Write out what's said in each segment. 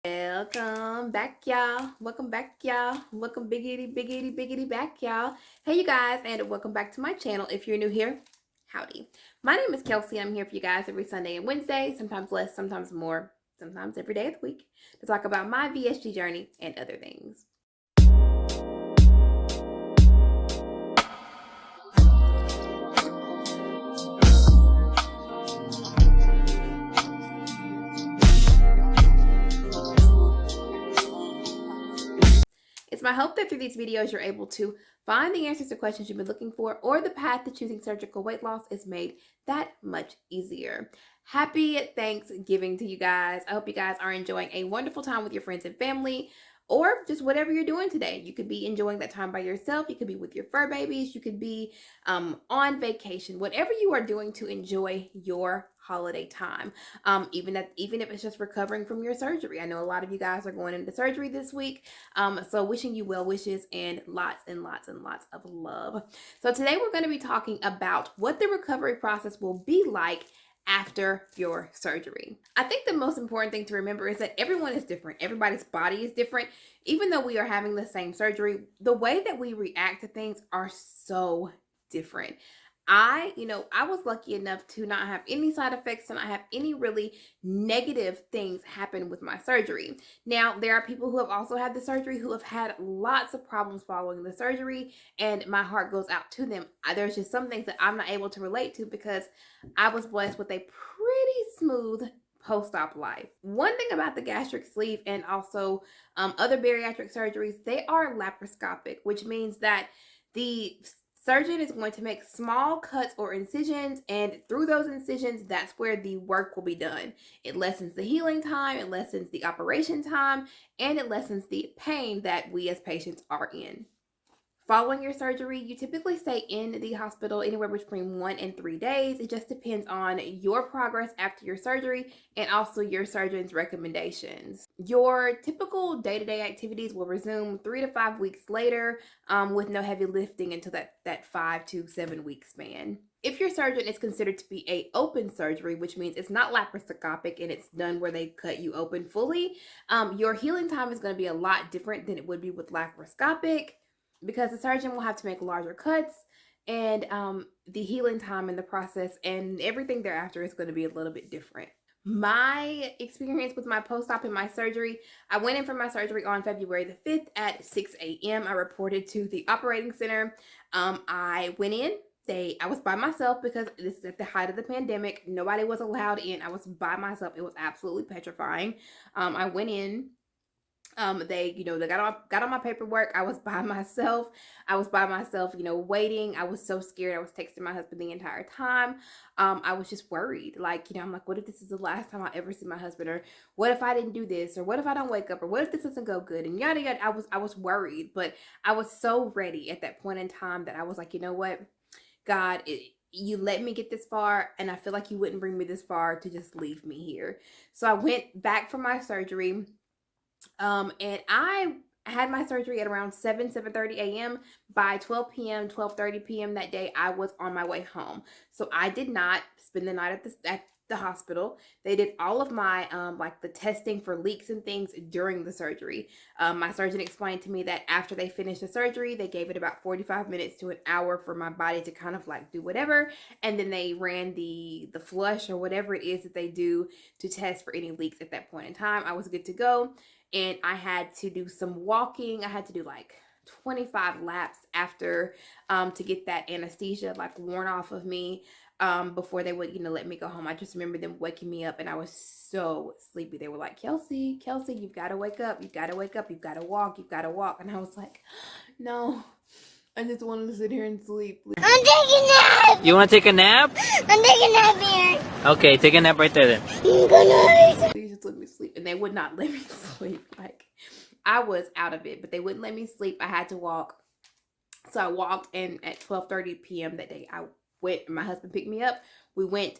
Welcome back, y'all. Welcome back, y'all. Welcome biggity back, y'all. Hey, you guys, and welcome back to my channel. If you're new here, howdy. My name is Kelsi, and I'm here for you guys every Sunday and Wednesday, sometimes less, sometimes more, sometimes every day of the week, to talk about my VSG journey and other things. It's my hope that through these videos you're able to find the answers to questions you've been looking for, or the path to choosing surgical weight loss is made that much easier. Happy Thanksgiving to you guys. I hope you guys are enjoying a wonderful time with your friends and family, or just whatever you're doing today. You could be enjoying that time by yourself. You could be with your fur babies. You could be on vacation. Whatever you are doing to enjoy your holiday time, even if it's just recovering from your surgery. I know a lot of you guys are going into surgery this week, so wishing you well wishes and lots of love. So today we're going to be talking about what the recovery process will be like after your surgery. I think the most important thing to remember is that everyone is different. Everybody's body is different. Even though we are having the same surgery, the way that we react to things are so different. I was lucky enough to not have any side effects and not have any really negative things happen with my surgery. Now, there are people who have also had the surgery who have had lots of problems following the surgery, and my heart goes out to them. There's just some things that I'm not able to relate to because I was blessed with a pretty smooth post-op life. One thing about the gastric sleeve and also other bariatric surgeries, they are laparoscopic, which means that the surgeon is going to make small cuts or incisions, and through those incisions, that's where the work will be done. It lessens the healing time, it lessens the operation time, and it lessens the pain that we as patients are in. Following your surgery, you typically stay in the hospital anywhere between 1 and 3 days. It just depends on your progress after your surgery and also your surgeon's recommendations. Your typical day-to-day activities will resume 3 to 5 weeks later, with no heavy lifting until that 5 to 7 week span. If your surgeon is considered to be an open surgery, which means it's not laparoscopic and it's done where they cut you open fully, your healing time is going to be a lot different than it would be with laparoscopic, because the surgeon will have to make larger cuts, and the healing time in the process and everything thereafter is going to be a little bit different. My experience with my post-op and my surgery, I went in for my surgery on February the 5th at 6 a.m. I reported to the operating center. I went in. I was by myself because this is at the height of the pandemic. Nobody was allowed in. I was by myself. It was absolutely petrifying. I went in. They got on my paperwork. I was by myself, waiting. I was so scared. I was texting my husband the entire time. I was just worried. I'm like, what if this is the last time I ever see my husband? Or what if I didn't do this? Or what if I don't wake up? Or what if this doesn't go good? And yada yada. I was worried, but I was so ready at that point in time that I was like, you know what, God, you let me get this far, and I feel like you wouldn't bring me this far to just leave me here. So I went back for my surgery. And I had my surgery at around 7:30 a.m. By 12 p.m., 12:30 p.m. that day, I was on my way home. So I did not spend the night at the hospital. They did all of my the testing for leaks and things during the surgery. My surgeon explained to me that after they finished the surgery, they gave it about 45 minutes to an hour for my body to kind of do whatever, and then they ran the flush or whatever it is that they do to test for any leaks at that point in time. I was good to go. And I had to do some walking. I had to do 25 laps after to get that anesthesia worn off of me before they would let me go home. I just remember them waking me up, and I was so sleepy. They were like, Kelsi, you've got to wake up. You've got to wake up. You've got to walk. You've got to walk. And I was like, no, I just wanted to sit here and sleep. I'm taking a nap. You want to take a nap? I'm taking a nap here. Okay, take a nap right there then. Good night. Please just let me sleep. And they would not let me sleep. I was out of it, but they wouldn't let me sleep. I had to walk. So I walked, and at 12:30 p.m. that day, I went. My husband picked me up. We went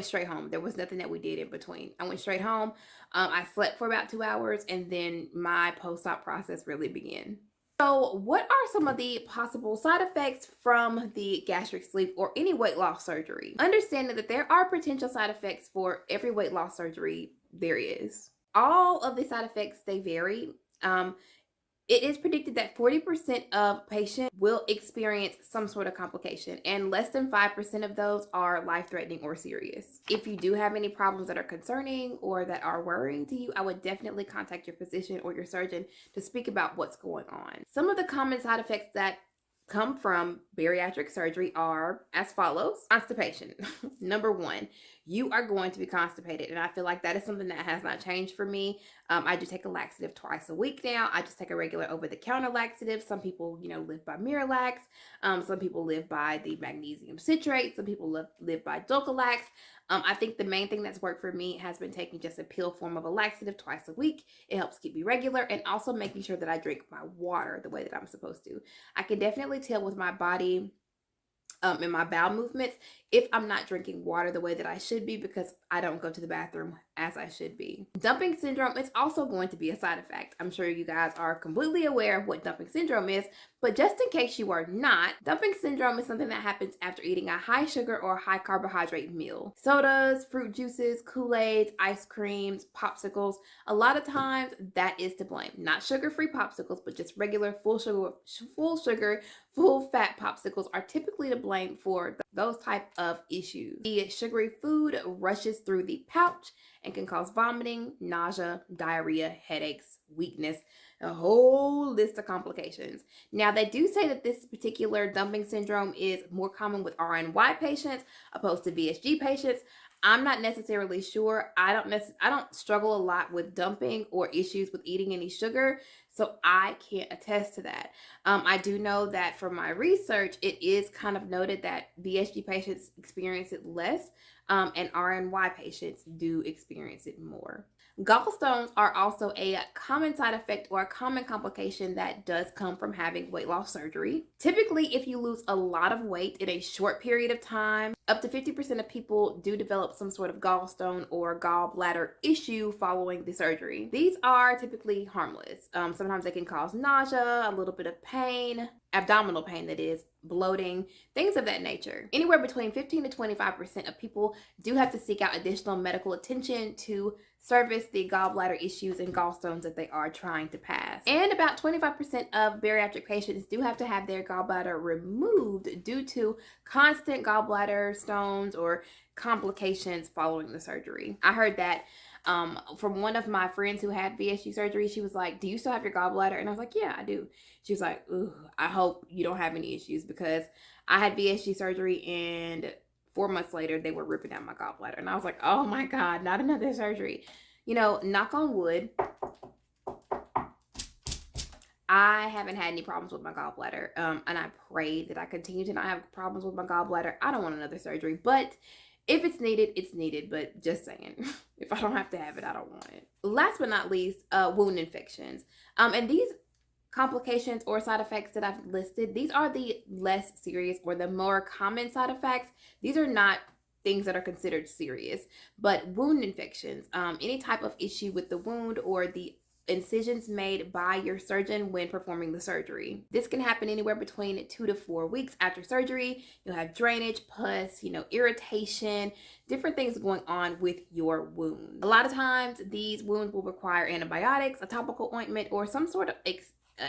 straight home. There was nothing that we did in between. I went straight home. I slept for about 2 hours, and then my post-op process really began. So what are some of the possible side effects from the gastric sleeve or any weight loss surgery? Understanding that there are potential side effects for every weight loss surgery there is. All of the side effects, they vary. It is predicted that 40% of patients will experience some sort of complication, and less than 5% of those are life-threatening or serious. If you do have any problems that are concerning or that are worrying to you, I would definitely contact your physician or your surgeon to speak about what's going on. Some of the common side effects that come from bariatric surgery are as follows. Constipation. Number one, you are going to be constipated, and I feel like that is something that has not changed for me. I do take a laxative twice a week now. I just take a regular over-the-counter laxative. Some people, live by Miralax. Some people live by the magnesium citrate. Some people live by Dulcolax. I think the main thing that's worked for me has been taking just a pill form of a laxative twice a week. It helps keep me regular, and also making sure that I drink my water the way that I'm supposed to. I can definitely tell with my body in my bowel movements if I'm not drinking water the way that I should be, because I don't go to the bathroom as I should be. Dumping syndrome is also going to be a side effect. I'm sure you guys are completely aware of what dumping syndrome is, but just in case you are not, dumping syndrome is something that happens after eating a high sugar or high carbohydrate meal. Sodas, fruit juices, Kool-Aids, ice creams, popsicles, a lot of times that is to blame. Not sugar-free popsicles, but just regular full sugar, full fat popsicles are typically to blame for those type of issues. The sugary food rushes through the pouch and can cause vomiting, nausea, diarrhea, headaches, weakness, a whole list of complications. Now, they do say that this particular dumping syndrome is more common with RNY patients opposed to VSG patients. I'm not necessarily sure. I don't struggle a lot with dumping or issues with eating any sugar, so I can't attest to that. I do know that from my research, it is kind of noted that VSG patients experience it less, and RNY patients do experience it more. Gallstones are also a common side effect or a common complication that does come from having weight loss surgery. Typically, if you lose a lot of weight in a short period of time, up to 50% of people do develop some sort of gallstone or gallbladder issue following the surgery. These are typically harmless. Sometimes they can cause nausea, a little bit of pain, abdominal pain that is, bloating, things of that nature. Anywhere between 15 to 25% of people do have to seek out additional medical attention to service the gallbladder issues and gallstones that they are trying to pass. And about 25% of bariatric patients do have to have their gallbladder removed due to constant gallbladder stones or complications following the surgery. I heard that from one of my friends who had VSG surgery. She was like, "Do you still have your gallbladder?" And I was like, "Yeah, I do." She was like, "Ooh, I hope you don't have any issues," because I had VSG surgery and 4 months later they were ripping out my gallbladder. And I was like, "Oh my God, not another surgery." Knock on wood, I haven't had any problems with my gallbladder. And I pray that I continue to not have problems with my gallbladder. I don't want another surgery, but if it's needed, it's needed. But just saying, if I don't have to have it, I don't want it. Last but not least, wound infections. And these complications or side effects that I've listed, these are the less serious or the more common side effects. These are not things that are considered serious, but wound infections, any type of issue with the wound or the incisions made by your surgeon when performing the surgery. This can happen anywhere between 2 to 4 weeks after surgery. You'll have drainage, pus, irritation, different things going on with your wound. A lot of times these wounds will require antibiotics, a topical ointment, or some sort of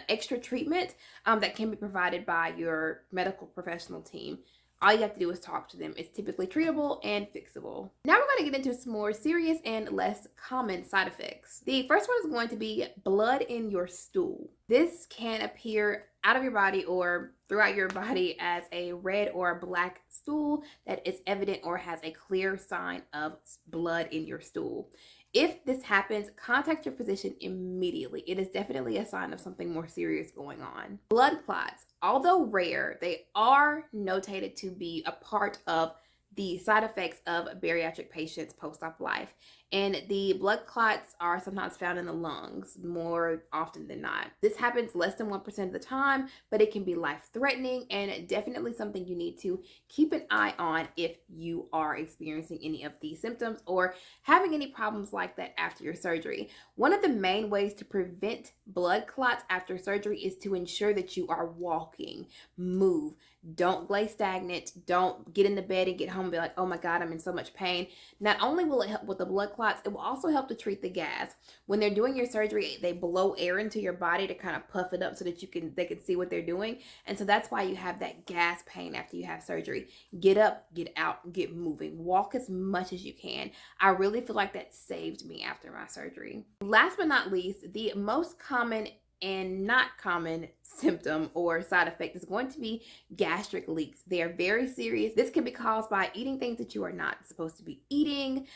extra treatment that can be provided by your medical professional team. All you have to do is talk to them. It's typically treatable and fixable. Now we're going to get into some more serious and less common side effects. The first one is going to be blood in your stool. This can appear out of your body or throughout your body as a red or black stool that is evident or has a clear sign of blood in your stool. If this happens, contact your physician immediately. It is definitely a sign of something more serious going on. Blood clots, although rare, they are notated to be a part of the side effects of bariatric patients post-op life. And the blood clots are sometimes found in the lungs more often than not. This happens less than 1% of the time, but it can be life-threatening and definitely something you need to keep an eye on if you are experiencing any of these symptoms or having any problems like that after your surgery. One of the main ways to prevent blood clots after surgery is to ensure that you are walking, move. Don't lay stagnant. Don't get in the bed and get home and be like, "Oh my God, I'm in so much pain." Not only will it help with the blood clots. It will also help to treat the gas. When they're doing your surgery, they blow air into your body to kind of puff it up so that they can see what they're doing. And so that's why you have that gas pain after you have surgery. Get up, get out, get moving. Walk as much as you can. I really feel like that saved me after my surgery. Last but not least, the most common and not common symptom or side effect is going to be gastric leaks. They are very serious. This can be caused by eating things that you are not supposed to be eating,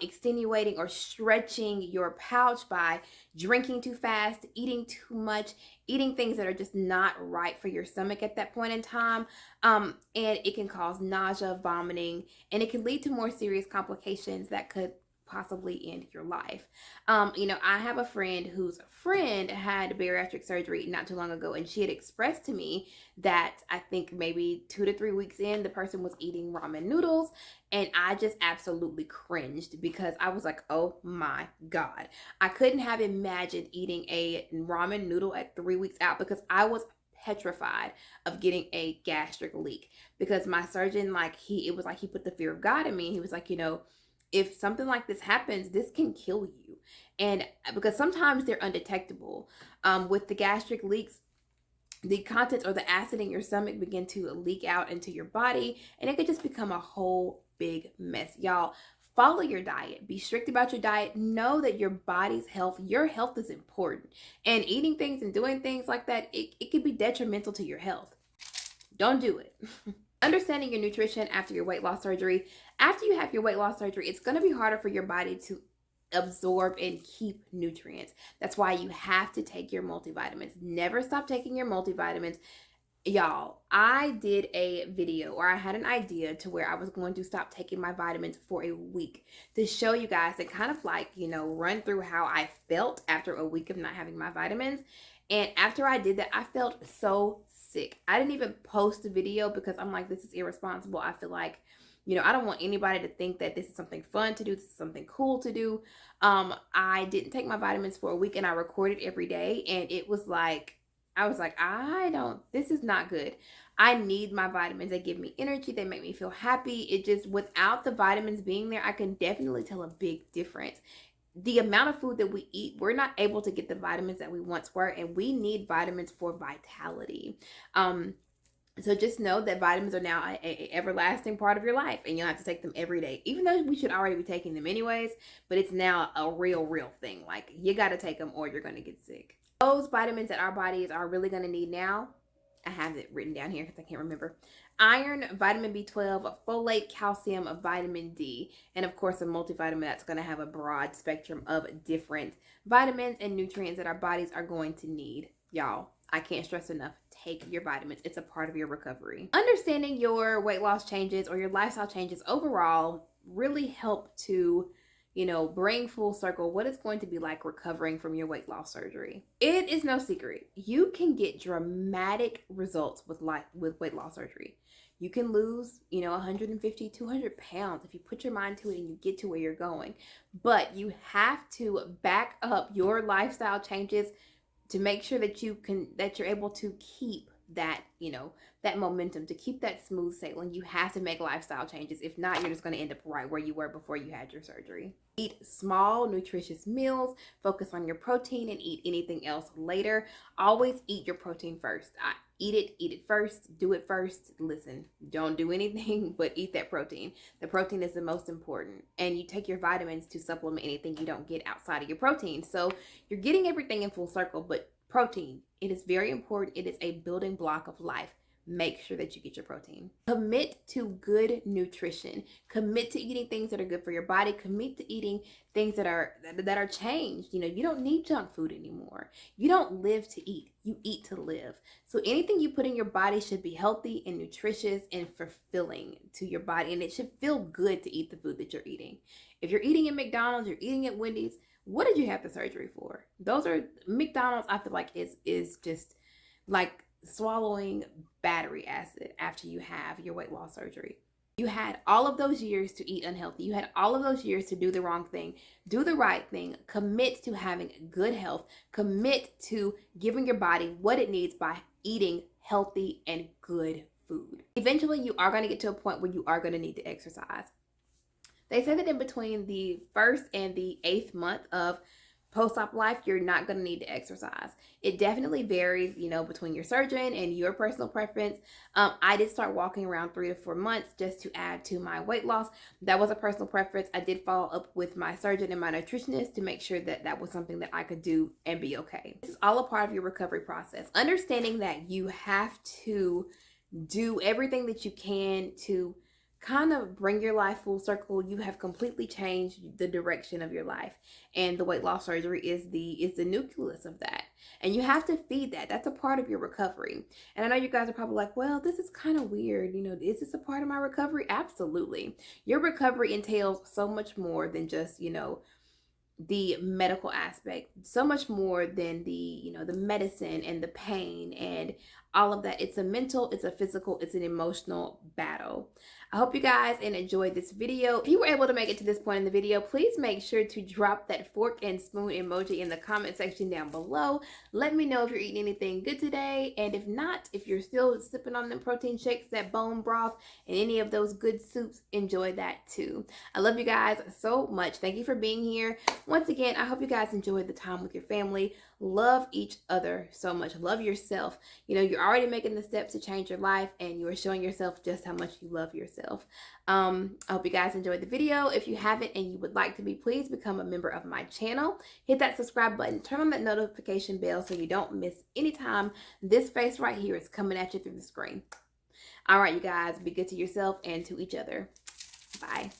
extenuating or stretching your pouch by drinking too fast, eating too much, eating things that are just not right for your stomach at that point in time. And it can cause nausea, vomiting, and it can lead to more serious complications that could possibly end your life. I have a friend whose friend had bariatric surgery not too long ago, and she had expressed to me that I think maybe 2 to 3 weeks in, the person was eating ramen noodles, and I just absolutely cringed because I was like, oh my God. I couldn't have imagined eating a ramen noodle at 3 weeks out because I was petrified of getting a gastric leak because my surgeon, it was like he put the fear of God in me. He was like, if something like this happens, this can kill you. And because sometimes they're undetectable. With the gastric leaks, the contents or the acid in your stomach begin to leak out into your body, and it could just become a whole big mess. Y'all, follow your diet. Be strict about your diet. Know that your body's health, your health is important. And eating things and doing things like that, it can be detrimental to your health. Don't do it. Understanding your nutrition after your weight loss surgery. After you have your weight loss surgery, it's going to be harder for your body to absorb and keep nutrients. That's why you have to take your multivitamins. Never stop taking your multivitamins. Y'all, I did a video, or I had an idea to where I was going to stop taking my vitamins for a week to show you guys and kind of run through how I felt after a week of not having my vitamins. And after I did that, I felt so sick. I didn't even post the video because I'm like, this is irresponsible. I feel like, I don't want anybody to think that this is something fun to do. This is something cool to do. I didn't take my vitamins for a week, and I recorded every day. And it was like, I was like, this is not good. I need my vitamins. They give me energy. They make me feel happy. It just, without the vitamins being there, I can definitely tell a big difference. The amount of food that we eat, we're not able to get the vitamins that we once were, and we need vitamins for vitality. So just know that vitamins are now a everlasting part of your life, and you'll have to take them every day, even though we should already be taking them anyways, but it's now a real thing. Like, you got to take them or you're going to get sick. Those vitamins that our bodies are really going to need now, I have it written down here because I can't remember. Iron, vitamin B12, folate, calcium, vitamin D, and of course a multivitamin that's going to have a broad spectrum of different vitamins and nutrients that our bodies are going to need. Y'all, I can't stress enough, take your vitamins. It's a part of your recovery. Understanding your weight loss changes or your lifestyle changes overall really help to bring full circle what it's going to be like recovering from your weight loss surgery. It is no secret. You can get dramatic results with weight loss surgery. You can lose, 150, 200 pounds if you put your mind to it and you get to where you're going. But you have to back up your lifestyle changes to make sure that you're able to keep that, that momentum, to keep that smooth sailing. You have to make lifestyle changes. If not, you're just going to end up right where you were before you had your surgery. Eat small, nutritious meals. Focus on your protein and eat anything else later. Always eat your protein first. Eat it first. Do it first. Listen, don't do anything but eat that protein. The protein is the most important. And you take your vitamins to supplement anything you don't get outside of your protein. So you're getting everything in full circle, but protein, it is very important. It is a building block of life. Make sure that you get your protein. Commit to good nutrition. Commit to eating things that are good for your body. Commit to eating things that are changed. You don't need junk food anymore. You don't live to eat. You eat to live. So anything you put in your body should be healthy and nutritious and fulfilling to your body. And it should feel good to eat the food that you're eating. If you're eating at McDonald's, you're eating at Wendy's, what did you have the surgery for? Those are McDonald's. I feel like is just like swallowing battery acid after you have your weight loss surgery. You had all of those years to eat unhealthy. You had all of those years to do the wrong thing. Do the right thing. Commit to having good health. Commit to giving your body what it needs by eating healthy and good food. Eventually, you are going to get to a point where you are going to need to exercise. They say that in between the 1st and the 8th month of post-op life, you're not going to need to exercise. It definitely varies, between your surgeon and your personal preference. I did start walking around 3 to 4 months just to add to my weight loss. That was a personal preference. I did follow up with my surgeon and my nutritionist to make sure that that was something that I could do and be okay. This is all a part of your recovery process. Understanding that you have to do everything that you can to kind of bring your life full circle. You have completely changed the direction of your life, and the weight loss surgery is the nucleus of that, and you have to feed that. That's a part of your recovery. And I know you guys are probably like, well, this is kind of weird, is this a part of my recovery? Absolutely. Your recovery entails so much more than just the medical aspect, so much more than the medicine and the pain and all of that. It's a mental, it's a physical, it's an emotional battle. I hope you guys enjoyed this video. If you were able to make it to this point in the video, please make sure to drop that fork and spoon emoji in the comment section down below. Let me know if you're eating anything good today, and if not, if you're still sipping on them protein shakes, that bone broth, and any of those good soups, enjoy that too. I love you guys so much. Thank you for being here. Once again, I hope you guys enjoyed the time with your family. Love each other so much. Love yourself. You're already making the steps to change your life, and you are showing yourself just how much you love yourself. I hope you guys enjoyed the video. If you haven't and you would like to be, please become a member of my channel. Hit that subscribe button. Turn on that notification bell so you don't miss any time this face right here is coming at you through the screen. All right, you guys, be good to yourself and to each other. Bye.